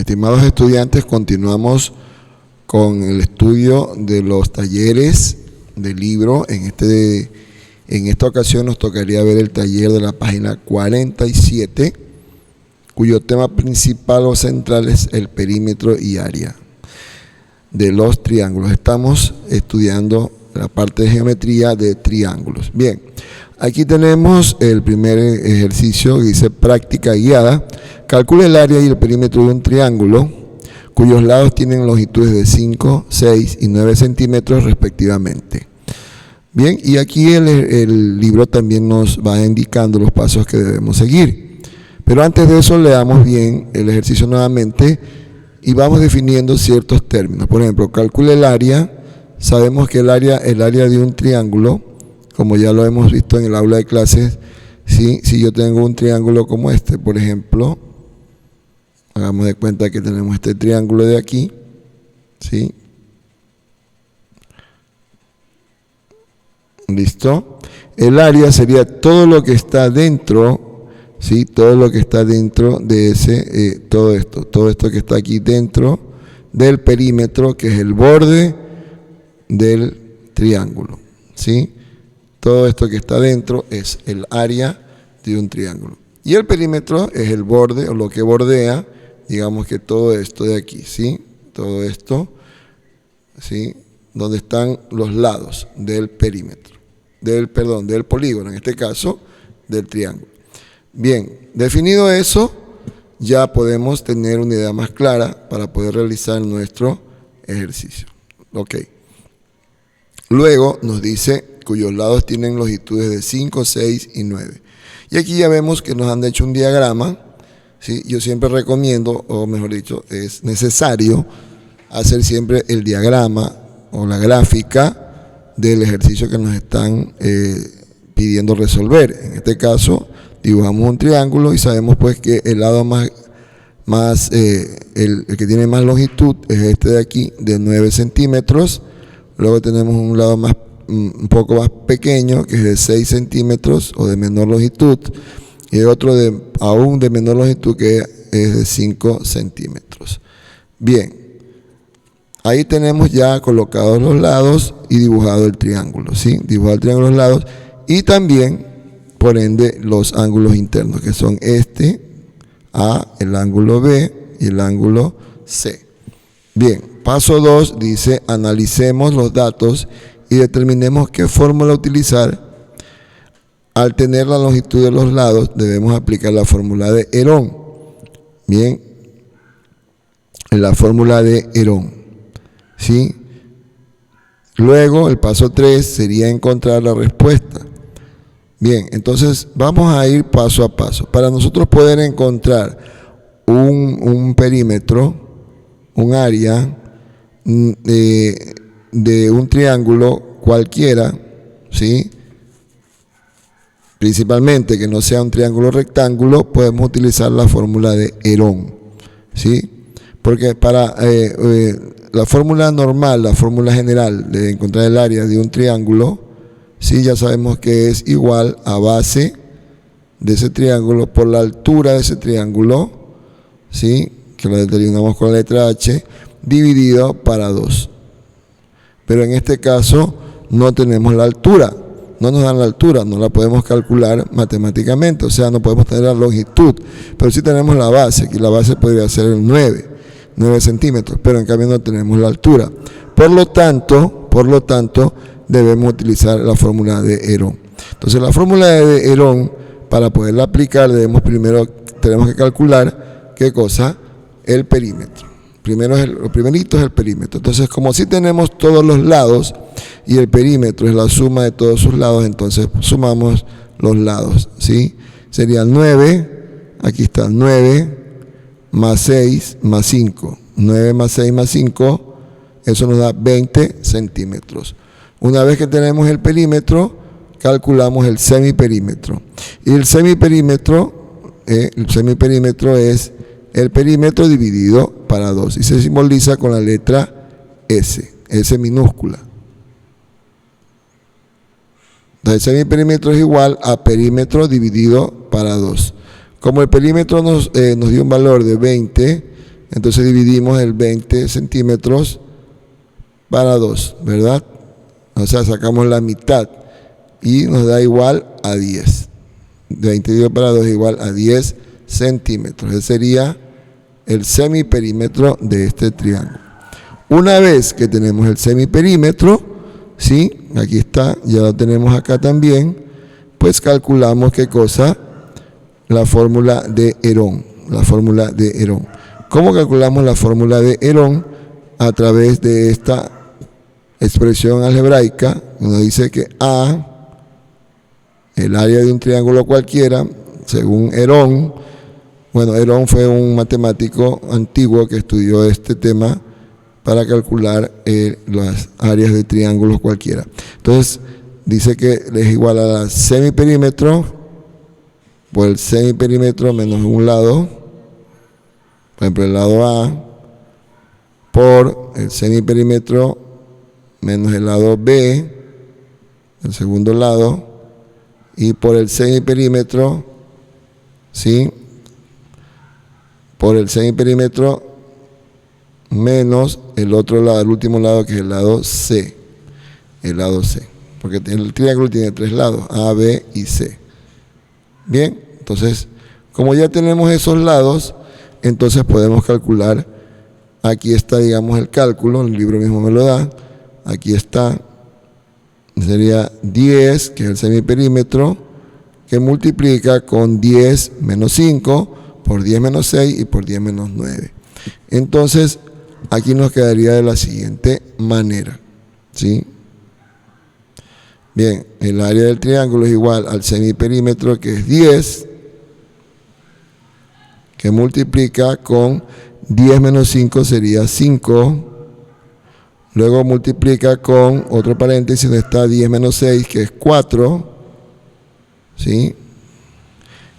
Estimados estudiantes, continuamos con el estudio de los talleres del libro. En esta ocasión nos tocaría ver el taller de la página 47, cuyo tema principal o central es el perímetro y área de los triángulos. Estamos estudiando la parte de geometría de triángulos. Bien, aquí tenemos el primer ejercicio que dice práctica guiada. Calcula el área y el perímetro de un triángulo cuyos lados tienen longitudes de 5, 6 y 9 centímetros respectivamente. Bien, y aquí el libro también nos va indicando los pasos que debemos seguir. Pero antes de eso leamos bien el ejercicio nuevamente y vamos definiendo ciertos términos. Por ejemplo, calcula el área. Sabemos que el área de un triángulo, como ya lo hemos visto en el aula de clases, ¿sí? Si yo tengo un triángulo como este, por ejemplo, hagamos de cuenta que tenemos este triángulo de aquí, ¿sí? ¿Listo? El área sería todo lo que está dentro, ¿sí? Todo lo que está dentro de ese, todo esto que está aquí dentro del perímetro, que es el borde del triángulo, ¿sí? Todo esto que está dentro es el área de un triángulo. Y el perímetro es el borde o lo que bordea, digamos que todo esto de aquí, ¿sí? Todo esto, ¿sí? Donde están los lados del perímetro, del polígono, en este caso, del triángulo. Bien, definido eso, ya podemos tener una idea más clara para poder realizar nuestro ejercicio. Ok. Luego nos dice cuyos lados tienen longitudes de 5, 6 y 9. Y aquí ya vemos que nos han hecho un diagrama, ¿sí? Yo siempre recomiendo, o mejor dicho, es necesario hacer siempre el diagrama o la gráfica del ejercicio que nos están pidiendo resolver. En este caso, dibujamos un triángulo y sabemos pues que el lado el que tiene más longitud es este de aquí, de 9 centímetros. Luego tenemos un lado un poco más pequeño, que es de 6 centímetros o de menor longitud, y otro aún de menor longitud, que es de 5 centímetros. Bien, ahí tenemos ya colocados los lados y dibujado el triángulo, ¿sí? Dibujado el triángulo los lados y también, por ende, los ángulos internos, que son este A, el ángulo B y el ángulo C. Bien, paso 2 dice, analicemos los datos y determinemos qué fórmula utilizar. Al tener la longitud de los lados, debemos aplicar la fórmula de Herón. Bien, la fórmula de Herón, ¿sí? Luego, el paso 3 sería encontrar la respuesta. Bien, entonces vamos a ir paso a paso. Para nosotros poder encontrar un perímetro, un área de un triángulo cualquiera, ¿sí? Principalmente que no sea un triángulo rectángulo, podemos utilizar la fórmula de Herón, ¿sí? Porque para la fórmula normal, la fórmula general de encontrar el área de un triángulo, ¿sí? Ya sabemos que es igual a base de ese triángulo por la altura de ese triángulo, ¿sí? Que lo determinamos con la letra H, dividido para 2. Pero en este caso no tenemos la altura, no nos dan la altura, no la podemos calcular matemáticamente, o sea, no podemos tener la longitud, pero sí tenemos la base, que la base podría ser el 9 centímetros, pero en cambio no tenemos la altura. Por lo tanto, debemos utilizar la fórmula de Herón. Entonces, la fórmula de Herón, para poderla aplicar, tenemos que calcular, ¿qué cosa? El perímetro. Lo primerito es el perímetro. Entonces, como si tenemos todos los lados y el perímetro es la suma de todos sus lados, entonces sumamos los lados, ¿sí? Sería 9, aquí está 9, más 6, más 5. 9 más 6 más 5, eso nos da 20 centímetros. Una vez que tenemos el perímetro, calculamos el semiperímetro. Y el semiperímetro es el perímetro dividido para 2 y se simboliza con la letra S minúscula. Entonces, el semiperímetro es igual a perímetro dividido para 2. Como el perímetro nos dio un valor de 20, Entonces dividimos el 20 centímetros para 2, ¿verdad? O sea, sacamos la mitad y nos da igual a 10. 20 dividido para 2 es igual a 10 centímetros. Ese sería el semiperímetro de este triángulo. Una vez que tenemos el semiperímetro, ¿sí? Aquí está, ya lo tenemos acá también, pues calculamos ¿qué cosa? La fórmula de Herón. La fórmula de Herón. ¿Cómo calculamos la fórmula de Herón? A través de esta expresión algebraica, donde dice que A, el área de un triángulo cualquiera, según Herón. Bueno, Herón fue un matemático antiguo que estudió este tema para calcular las áreas de triángulos cualquiera. Entonces, dice que es igual a la semiperímetro por el semiperímetro menos un lado, por ejemplo, el lado A, por el semiperímetro menos el lado B, el segundo lado, y por el semiperímetro, ¿sí? Por el semiperímetro menos el otro lado, el último lado, que es el lado C. El lado C. Porque el triángulo tiene 3 lados, A, B y C. Bien, entonces, como ya tenemos esos lados, entonces podemos calcular. Aquí está, digamos, el cálculo, el libro mismo me lo da. Aquí está, sería 10, que es el semiperímetro, que multiplica con 10 menos 5, por 10 menos 6 y por 10 menos 9. Entonces, aquí nos quedaría de la siguiente manera, ¿sí? Bien, el área del triángulo es igual al semiperímetro, que es 10, que multiplica con 10 menos 5 sería 5. Luego multiplica con otro paréntesis donde está 10 menos 6, que es 4. ¿Sí?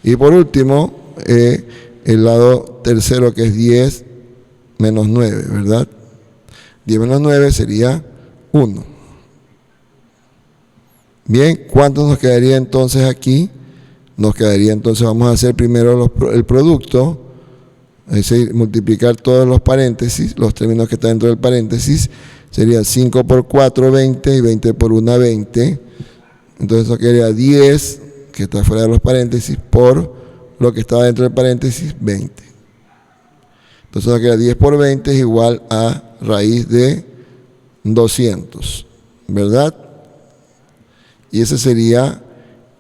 Y por último, el lado tercero, que es 10 menos 9, ¿verdad? 10 menos 9 sería 1. Bien, ¿cuánto nos quedaría entonces aquí? Nos quedaría entonces, vamos a hacer primero el producto, es decir, multiplicar todos los paréntesis, los términos que están dentro del paréntesis, sería 5 por 4, 20, y 20 por 1, 20. Entonces eso quedaría 10, que está fuera de los paréntesis, por lo que estaba dentro del paréntesis, 20. Entonces eso queda 10 por 20 es igual a raíz de 200, ¿verdad? Y ese sería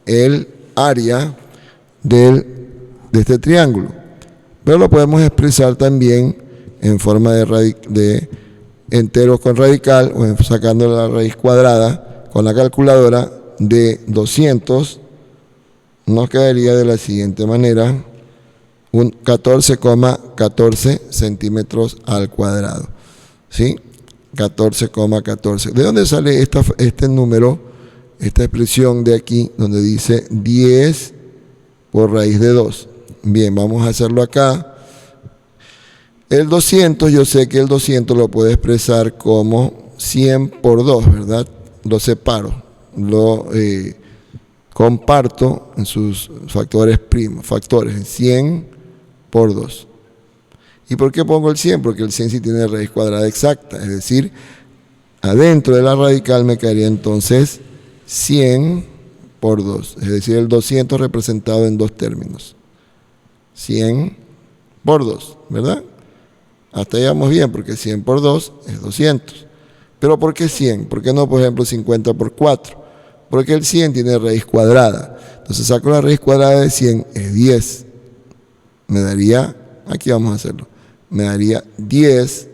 el área de este triángulo. Pero lo podemos expresar también en forma de enteros con radical, o sacando la raíz cuadrada con la calculadora de 200, nos quedaría de la siguiente manera: 14,14 centímetros al cuadrado. ¿Sí? 14,14. ¿De dónde sale este número, esta expresión de aquí, donde dice 10 por raíz de 2? Bien, vamos a hacerlo acá. El 200, yo sé que el 200 lo puedo expresar como 100 por 2, ¿verdad? Lo separo, lo comparto en sus factores primos, factores, 100 por 2. ¿Y por qué pongo el 100? Porque el 100 sí tiene raíz cuadrada exacta, es decir, adentro de la radical me quedaría entonces 100 por 2, es decir, el 200 representado en dos términos. 100 por 2, ¿verdad? Hasta ahí vamos bien, porque 100 por 2 es 200. ¿Pero por qué 100? ¿Por qué no, por ejemplo, 50 por 4? Porque el 100 tiene raíz cuadrada. Entonces saco la raíz cuadrada de 100, es 10. Me daría, aquí vamos a hacerlo, me daría 10.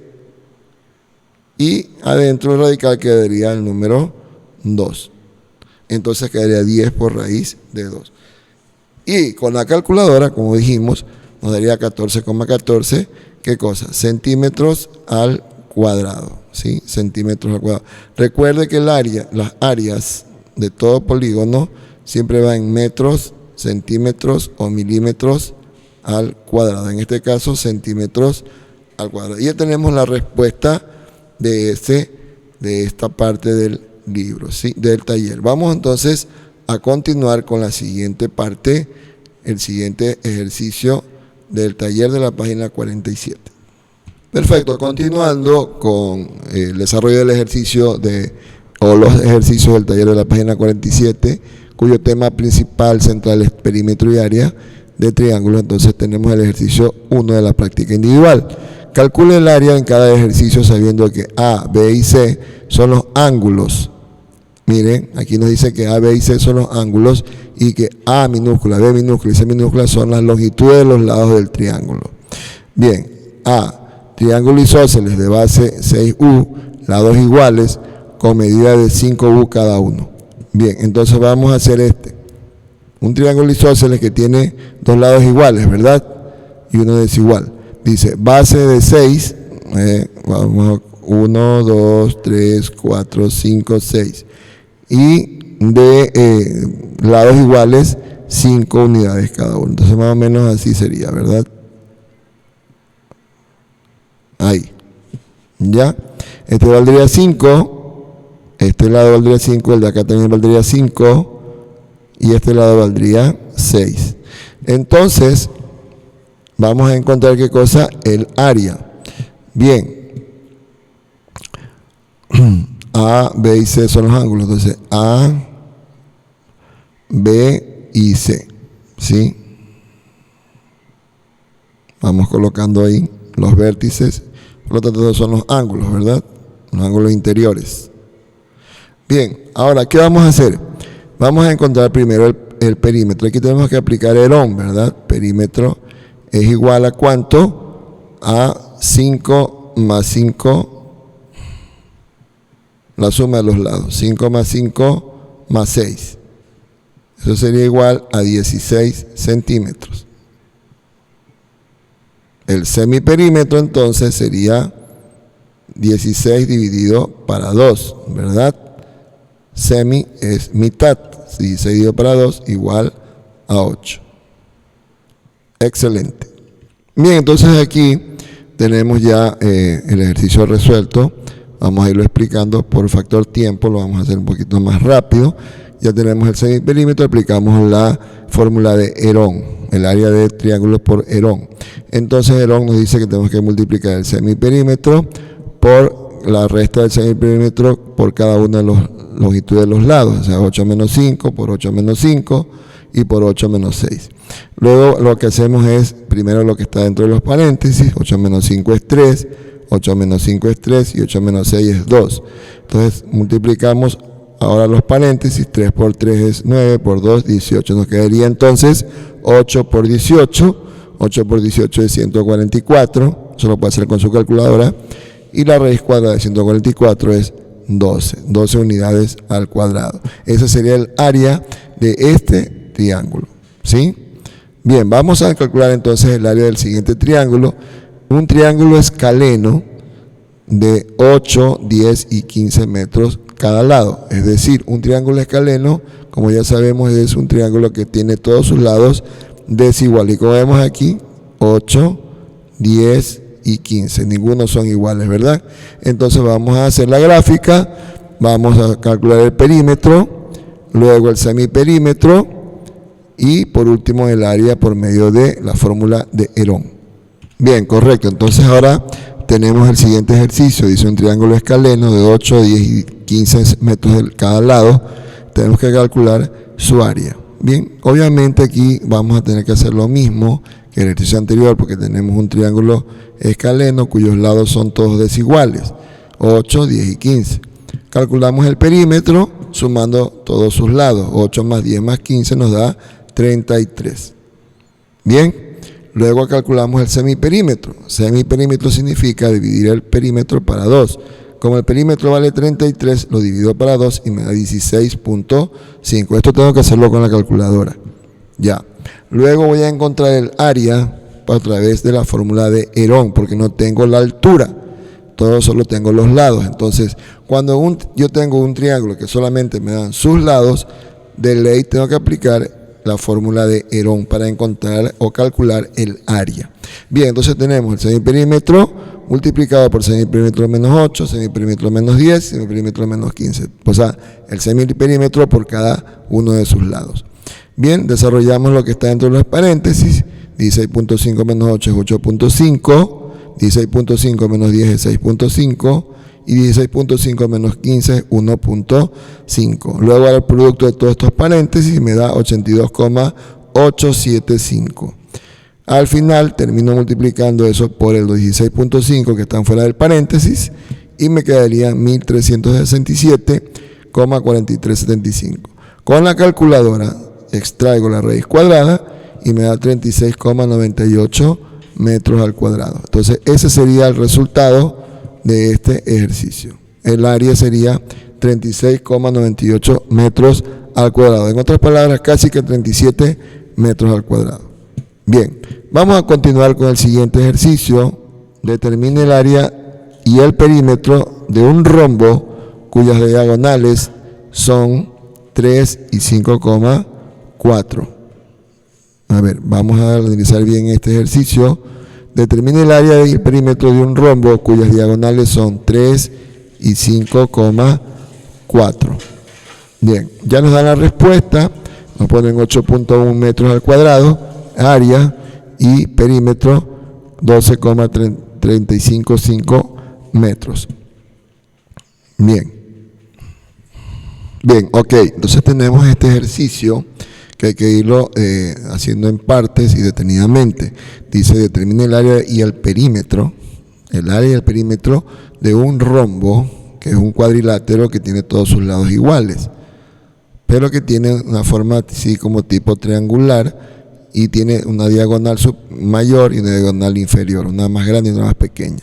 Y adentro del radical quedaría el número 2. Entonces quedaría 10 por raíz de 2. Y con la calculadora, como dijimos, nos daría 14,14, ¿qué cosa? Centímetros al cuadrado, ¿sí? Centímetros al cuadrado. Recuerde que las áreas de todo polígono siempre van en metros, centímetros o milímetros al cuadrado. En este caso, centímetros al cuadrado. Y ya tenemos la respuesta de esta parte del libro, ¿sí? Del taller. Vamos entonces a continuar con la siguiente parte, el siguiente ejercicio del taller de la página 47. Perfecto, continuando con el desarrollo del ejercicio o los ejercicios del taller de la página 47, cuyo tema principal, central, es perímetro y área de triángulo. Entonces tenemos el ejercicio 1 de la práctica individual. Calcule el área en cada ejercicio sabiendo que A, B y C son los ángulos. Miren, aquí nos dice que A, B y C son los ángulos y que A minúscula, B minúscula y C minúscula son las longitudes de los lados del triángulo. Bien, A, triángulo isósceles de base 6U, lados iguales, con medida de 5U cada uno. Bien, entonces vamos a hacer un triángulo isósceles que tiene dos lados iguales, ¿verdad? Y uno desigual. Dice, base de 6, vamos a 1, 2, 3, 4, 5, 6. Y de lados iguales, 5 unidades cada uno. Entonces más o menos así sería, ¿verdad? Ahí. ¿Ya? Este valdría 5. Este lado valdría 5. El de acá también valdría 5. Y este lado valdría 6. Entonces, vamos a encontrar ¿qué cosa? El área. Bien. A, B y C son los ángulos. Entonces, A, B y C. ¿Sí? Vamos colocando ahí los vértices. Por lo tanto, son los ángulos, ¿verdad? Los ángulos interiores. Bien, ahora, ¿qué vamos a hacer? Vamos a encontrar primero el perímetro. Aquí tenemos que aplicar Herón, ¿verdad? Perímetro es igual a ¿cuánto? A 5 más 5, la suma de los lados. 5 más 5 más 6. Eso sería igual a 16 centímetros. El semiperímetro entonces sería 16 dividido para 2, ¿verdad? Semi es mitad. 16 dividido para 2 igual a 8. Excelente. Bien, entonces aquí tenemos ya el ejercicio resuelto. Vamos a irlo explicando por factor tiempo, lo vamos a hacer un poquito más rápido. Ya tenemos el semiperímetro, aplicamos la fórmula de Herón, el área de triángulo por Herón. Entonces Herón nos dice que tenemos que multiplicar el semiperímetro por la resta del semiperímetro por cada una de las longitudes de los lados, o sea, 8 menos 5 por 8 menos 5 y por 8 menos 6. Luego lo que hacemos es, primero lo que está dentro de los paréntesis, 8 menos 5 es 3, 8 menos 5 es 3 y 8 menos 6 es 2. Entonces multiplicamos ahora los paréntesis, 3 por 3 es 9, por 2, 18. Nos quedaría entonces 8 por 18, 8 por 18 es 144, eso lo puede hacer con su calculadora, y la raíz cuadrada de 144 es 12 unidades al cuadrado. Ese sería el área de este triángulo, ¿sí? Bien, vamos a calcular entonces el área del siguiente triángulo, un triángulo escaleno de 8, 10 y 15 metros cada lado. Es decir, un triángulo escaleno, como ya sabemos, es un triángulo que tiene todos sus lados desiguales. Y como vemos aquí, 8, 10 y 15. Ninguno son iguales, ¿verdad? Entonces vamos a hacer la gráfica, vamos a calcular el perímetro, luego el semiperímetro y por último el área por medio de la fórmula de Herón. Bien, correcto. Entonces ahora tenemos el siguiente ejercicio. Dice un triángulo escaleno de 8, 10 y 15 metros de cada lado. Tenemos que calcular su área. Bien, obviamente aquí vamos a tener que hacer lo mismo que el ejercicio anterior porque tenemos un triángulo escaleno cuyos lados son todos desiguales. 8, 10 y 15. Calculamos el perímetro sumando todos sus lados. 8 más 10 más 15 nos da 33. Bien. Luego calculamos el semiperímetro. Semiperímetro significa dividir el perímetro para 2. Como el perímetro vale 33, lo divido para 2 y me da 16.5. Esto tengo que hacerlo con la calculadora. Ya. Luego voy a encontrar el área a través de la fórmula de Herón, porque no tengo la altura. Todo solo tengo los lados. Entonces, cuando yo tengo un triángulo que solamente me dan sus lados, de ley tengo que aplicar la fórmula de Herón para encontrar o calcular el área. Bien, entonces tenemos el semiperímetro multiplicado por semiperímetro menos 8, semiperímetro menos 10, semiperímetro menos 15. O sea, el semiperímetro por cada uno de sus lados. Bien, desarrollamos lo que está dentro de los paréntesis. 16.5 menos 8 es 8.5. 16.5 menos 10 es 6.5 y 16.5 menos 15 es 1.5. Luego hago el producto de todos estos paréntesis y me da 82,875. Al final termino multiplicando eso por el 16.5 que están fuera del paréntesis y me quedaría 1367,4375. Con la calculadora extraigo la raíz cuadrada y me da 36,98 metros al cuadrado. Entonces ese sería el resultado de este ejercicio. El área sería 36,98 metros al cuadrado. En otras palabras, casi que 37 metros al cuadrado. Bien, vamos a continuar con el siguiente ejercicio. Determine el área y el perímetro de un rombo cuyas diagonales son 3 y 5,4. A ver, vamos a analizar bien este ejercicio. Determine el área y el perímetro de un rombo cuyas diagonales son 3 y 5,4. Bien, ya nos dan la respuesta. Nos ponen 8.1 metros al cuadrado, área y perímetro 12,355 metros. Bien. Bien, ok. Entonces tenemos este ejercicio que hay que irlo haciendo en partes y detenidamente. Dice, determine el área y el perímetro de un rombo, que es un cuadrilátero que tiene todos sus lados iguales, pero que tiene una forma así como tipo triangular y tiene una diagonal mayor y una diagonal inferior, una más grande y una más pequeña.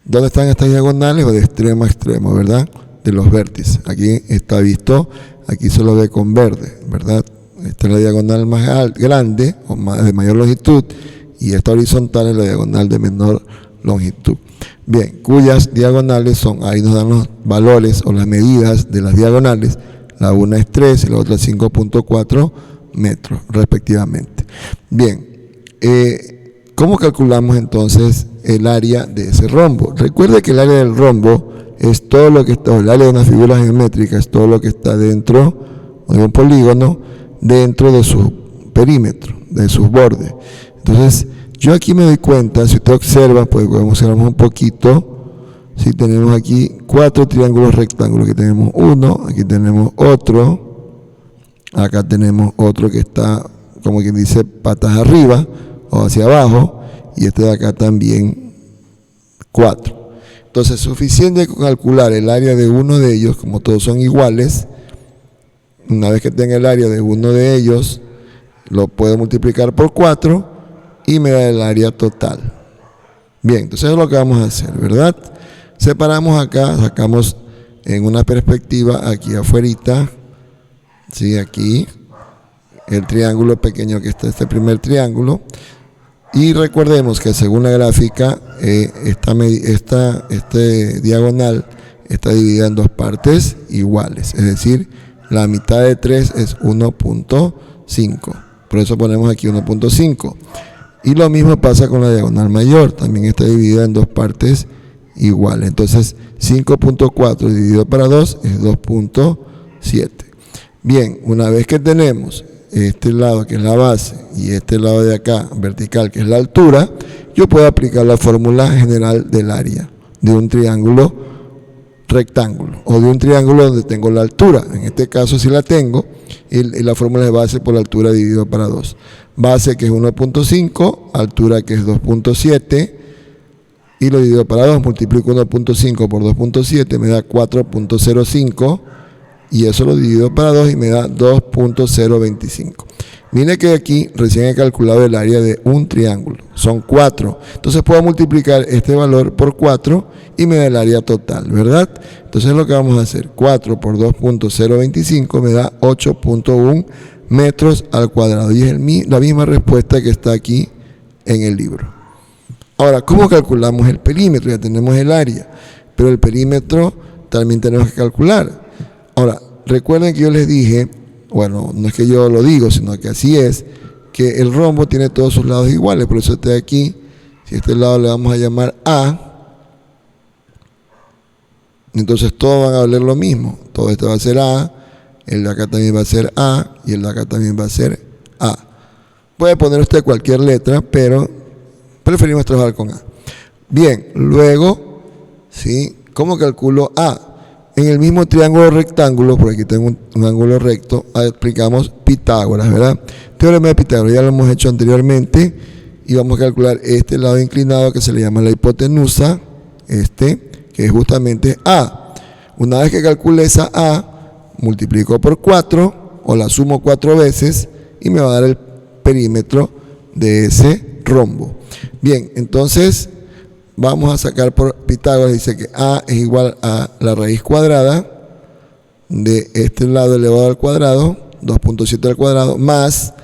¿Dónde están estas diagonales? O de extremo a extremo, ¿verdad? De los vértices. Aquí está visto, aquí se lo ve con verde, ¿verdad? Esta es la diagonal más grande o de mayor longitud y esta horizontal es la diagonal de menor longitud. Bien, cuyas diagonales son, ahí nos dan los valores o las medidas de las diagonales. La una es 3 y la otra es 5.4 metros respectivamente. Bien, ¿cómo calculamos entonces el área de ese rombo? Recuerde que el área del rombo es todo lo que está, el área de una figura geométrica es todo lo que está dentro de un polígono, dentro de su perímetro, de sus bordes. Entonces, yo aquí me doy cuenta, si usted observa, pues podemos observar un poquito, si tenemos aquí 4 triángulos rectángulos, aquí tenemos uno, aquí tenemos otro, acá tenemos otro que está, como quien dice, patas arriba o hacia abajo, y este de acá también 4. Entonces, suficiente con calcular el área de uno de ellos, como todos son iguales. Una vez que tenga el área de uno de ellos, lo puedo multiplicar por 4 y me da el área total. Bien, entonces es lo que vamos a hacer, ¿verdad? Separamos acá, sacamos en una perspectiva aquí afuerita, ¿sí? Aquí, el triángulo pequeño que está, este primer triángulo. Y recordemos que según la gráfica, este diagonal está dividida en dos partes iguales, es decir, la mitad de 3 es 1.5. Por eso ponemos aquí 1.5. Y lo mismo pasa con la diagonal mayor. También está dividida en dos partes iguales. Entonces, 5.4 dividido para 2 es 2.7. Bien, una vez que tenemos este lado que es la base y este lado de acá vertical que es la altura, yo puedo aplicar la fórmula general del área de un triángulo rectángulo o de un triángulo donde tengo la altura. En este caso sí la tengo y la fórmula de base por la altura dividido para 2. Base que es 1.5, altura que es 2.7 y lo divido para 2, multiplico 1.5 por 2.7 me da 4.05 y eso lo divido para 2 y me da 2.025. Mire que aquí recién he calculado el área de un triángulo, son 4. Entonces puedo multiplicar este valor por 4 y me da el área total, ¿verdad? Entonces lo que vamos a hacer, 4 por 2.025 me da 8.1 metros al cuadrado. Y es la misma respuesta que está aquí en el libro. Ahora, ¿cómo calculamos el perímetro? Ya tenemos el área, pero el perímetro también tenemos que calcular. Ahora, recuerden que yo les dije, bueno, no es que yo lo digo, sino que así es, que el rombo tiene todos sus lados iguales. Por eso este de aquí, si este lado le vamos a llamar A, entonces todos van a valer lo mismo. Todo este va a ser A, el de acá también va a ser A y el de acá también va a ser A. Puede poner usted cualquier letra, pero preferimos trabajar con A. Bien, luego, ¿sí? ¿Cómo calculo A? En el mismo triángulo rectángulo, por aquí tengo un ángulo recto, aplicamos Pitágoras, ¿verdad? Teorema de Pitágoras, ya lo hemos hecho anteriormente, y vamos a calcular este lado inclinado que se le llama la hipotenusa, que es justamente A. Una vez que calcule esa A, multiplico por 4, o la sumo 4 veces, y me va a dar el perímetro de ese rombo. Bien, entonces vamos a sacar por Pitágoras, dice que A es igual a la raíz cuadrada de este lado elevado al cuadrado, 2.7 al cuadrado, más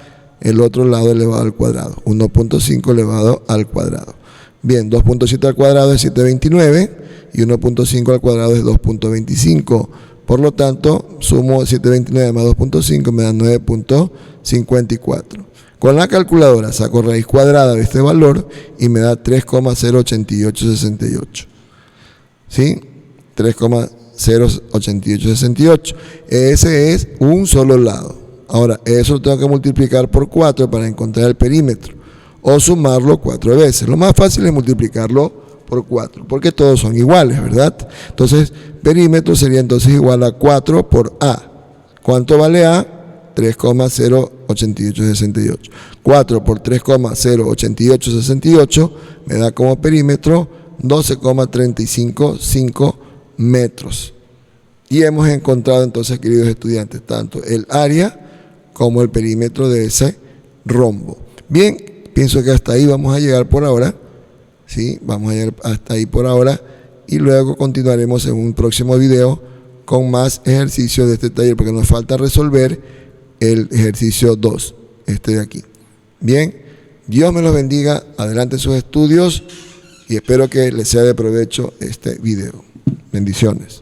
el otro lado elevado al cuadrado, 1.5 elevado al cuadrado. Bien, 2.7 al cuadrado es 7.29 y 1.5 al cuadrado es 2.25. Por lo tanto, sumo 7.29 más 2.5 me da 9.54. Con la calculadora saco raíz cuadrada de este valor y me da 3,08868. ¿Sí? 3,08868. Ese es un solo lado. Ahora, eso lo tengo que multiplicar por 4 para encontrar el perímetro. O sumarlo 4 veces. Lo más fácil es multiplicarlo por 4, porque todos son iguales, ¿verdad? Entonces, perímetro sería entonces igual a 4 por A. ¿Cuánto vale A? 3,08868. 4 por 3,08868 me da como perímetro 12,355 metros. Y hemos encontrado entonces, queridos estudiantes, tanto el área como el perímetro de ese rombo. Bien, pienso que hasta ahí vamos a llegar por ahora. ¿Sí? Vamos a llegar hasta ahí por ahora y luego continuaremos en un próximo video con más ejercicios de este taller, porque nos falta resolver el ejercicio 2, este de aquí. Bien, Dios me los bendiga, adelante sus estudios y espero que les sea de provecho este video. Bendiciones.